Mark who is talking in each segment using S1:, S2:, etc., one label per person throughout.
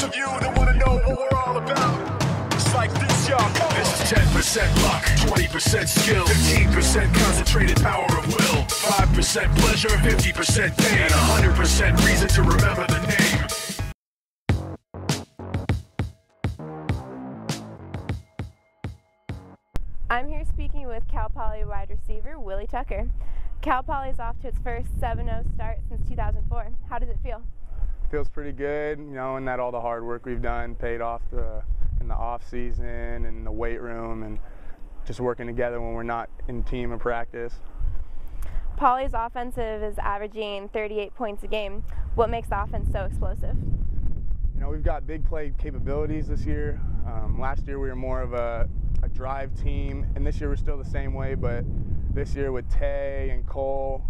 S1: of you that want to know what we're all about. It's like this, y'all. This is 10% luck, 20% skill, 15% concentrated power of will, 5% pleasure, 50% pain, and 100% reason to remember the name.
S2: I'm here speaking with Cal Poly wide receiver Willie Tucker. Cal Poly is off to its first 7-0 start since 2004. How does it feel?
S3: Feels pretty good, knowing that all the hard work we've done paid off in the off season and in the weight room and just working together when we're not in team and practice.
S2: Poly's offensive is averaging 38 points a game. What makes the offense so explosive?
S3: We've got big play capabilities this year. Last year we were more of a drive team, and this year we're still the same way, but this year with Tay and Cole,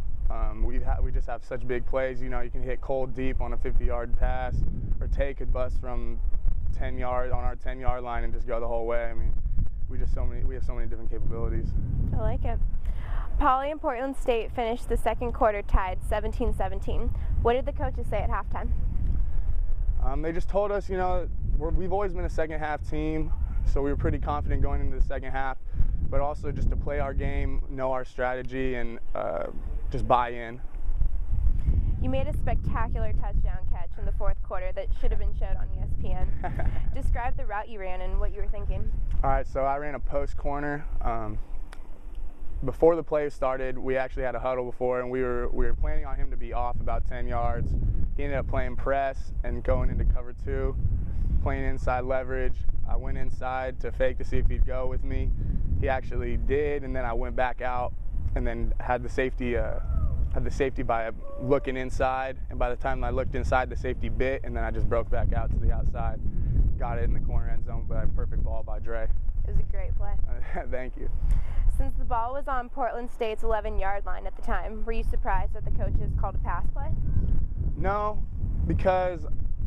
S3: we just have such big plays. You can hit Cole deep on a 50-yard pass, or Tay could bust from 10 yards on our 10-yard line and just go the whole way. I mean, we have so many different capabilities.
S2: I like it. Poly and Portland State finished the second quarter tied 17-17. What did the coaches say at halftime?
S3: They just told us, we've always been a second half team, so we were pretty confident going into the second half, but also just to play our game, know our strategy, and just buy in.
S2: You made a spectacular touchdown catch in the fourth quarter that should have been showed on ESPN. Describe the route you ran and what you were thinking.
S3: All right, so I ran a post corner. Before the play started, we actually had a huddle before, and we were planning on him to be off about 10 yards. He ended up playing press and going into cover 2, playing inside leverage. I went inside to fake to see if he'd go with me. He actually did, and then I went back out and then had the safety by looking inside, and by the time I looked inside, the safety bit, and then I just broke back out to the outside. Got it in the corner end zone, but a perfect ball by Dre.
S2: It was a great play.
S3: Thank you.
S2: Since the ball was on Portland State's 11-yard line at the time, were you surprised that the coaches called a pass play? No,
S3: because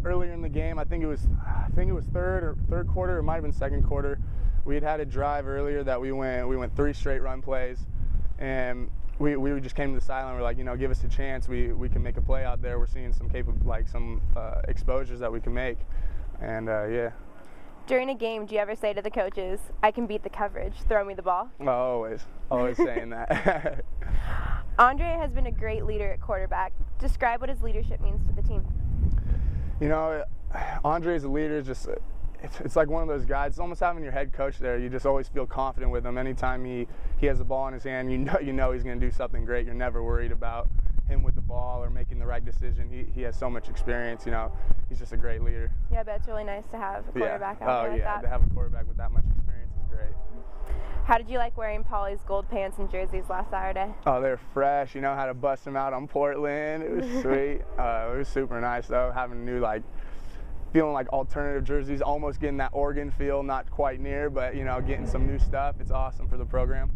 S3: earlier in the game, I think it was third quarter, it might have been second quarter. We had a drive earlier that we went 3 straight run plays, and we just came to the sideline. We're like, give us a chance. We can make a play out there. We're seeing some exposures that we can make, and yeah.
S2: During a game, do you ever say to the coaches, "I can beat the coverage, throw me the ball"?
S3: Oh, always saying that.
S2: Andre has been a great leader at quarterback. Describe what his leadership means to the team.
S3: Andre's a leader. It's like one of those guys. It's almost having your head coach there. You just always feel confident with him. Anytime he has the ball in his hand, you know he's going to do something great. You're never worried about him with the ball or making the right decision. He has so much experience. He's just a great leader.
S2: Yeah, but it's really nice to have a quarterback out there like that.
S3: To have a quarterback with that much experience is great.
S2: How did you like wearing Poly's gold pants and jerseys last Saturday?
S3: Oh, they're fresh. How to bust them out on Portland. It was sweet. It was super nice though, having new feeling like alternative jerseys, almost getting that Oregon feel, not quite near, but getting some new stuff. It's awesome for the program.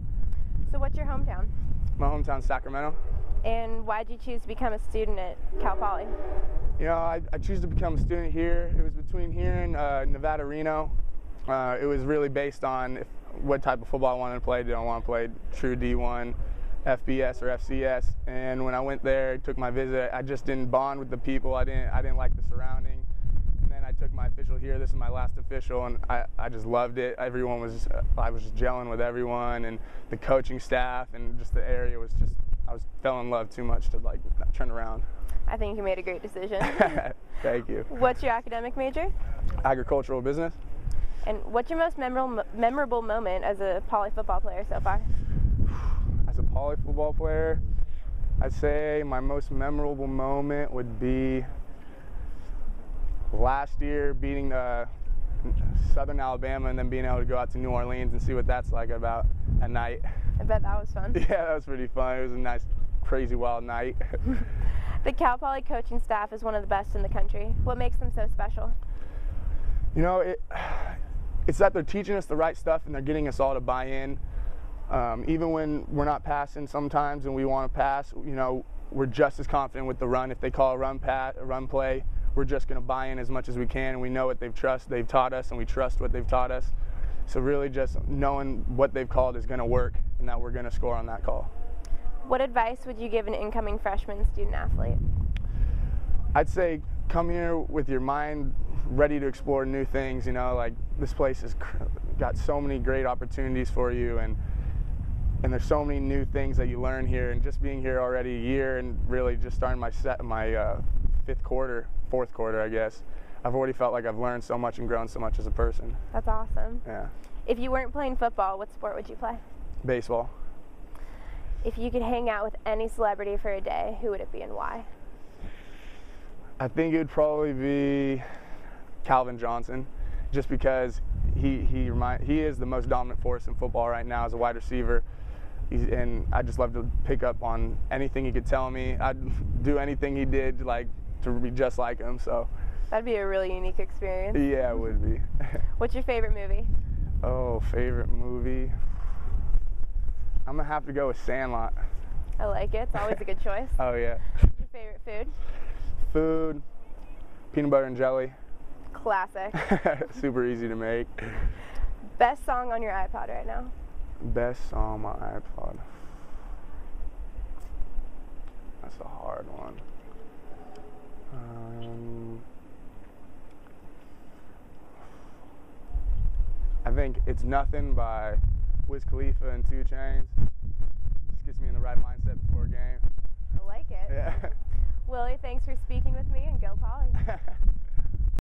S2: So what's your hometown?
S3: My hometown's Sacramento.
S2: And why did you choose to become a student at Cal Poly?
S3: I choose to become a student here. It was between here and Nevada, Reno. It was really based on what type of football I wanted to play. Did I want to play true D1, FBS, or FCS? And when I went there, took my visit, I just didn't bond with the people. I didn't like the surrounding. And then I took my official here. This is my last official, and I just loved it. I was just gelling with everyone, and the coaching staff, and just the area was just. I fell in love too much to turn around.
S2: I think you made a great decision.
S3: Thank you.
S2: What's your academic major?
S3: Agricultural business.
S2: And what's your most memorable moment as a Poly football player so far?
S3: As a Poly football player, I'd say my most memorable moment would be last year beating Southern Alabama and then being able to go out to New Orleans and see what that's like at night.
S2: I bet that was fun.
S3: Yeah, that was pretty fun. It was a nice, crazy, wild night.
S2: The Cal Poly coaching staff is one of the best in the country. What makes them so special?
S3: It's that they're teaching us the right stuff and they're getting us all to buy in. Even when we're not passing sometimes and we want to pass, we're just as confident with the run. If they call a run play, we're just going to buy in as much as we can. And we know what they've taught us, and we trust what they've taught us. So really just knowing what they've called is going to work and that we're going to score on that call.
S2: What advice would you give an incoming freshman student athlete?
S3: I'd say come here with your mind ready to explore new things. You know, like this place has got so many great opportunities for you, and there's so many new things that you learn here. And just being here already a year and really just starting my fourth quarter, I guess, I've already felt like I've learned so much and grown so much as a person.
S2: That's awesome.
S3: Yeah.
S2: If you weren't playing football, what sport would you play?
S3: Baseball.
S2: If you could hang out with any celebrity for a day, who would it be and why?
S3: I think it would probably be Calvin Johnson, just because he is the most dominant force in football right now as a wide receiver. And I just love to pick up on anything he could tell me. I'd do anything he did, like, to be just like him. So
S2: that'd be a really unique experience.
S3: Yeah, it would be.
S2: What's your favorite movie?
S3: Oh, favorite movie? I'm gonna have to go with Sandlot.
S2: I like it. It's always a good choice.
S3: Oh yeah.
S2: What's your favorite food?
S3: Food, peanut butter and jelly.
S2: Classic.
S3: Super easy to make.
S2: Best song on your iPod right now?
S3: Best song on my iPod. That's a hard one. I think It's Nothing by Wiz Khalifa and 2 Chainz. Just gets me in the right mindset before a game.
S2: I like it.
S3: Yeah.
S2: Willie, thanks for speaking with me, and go Poly.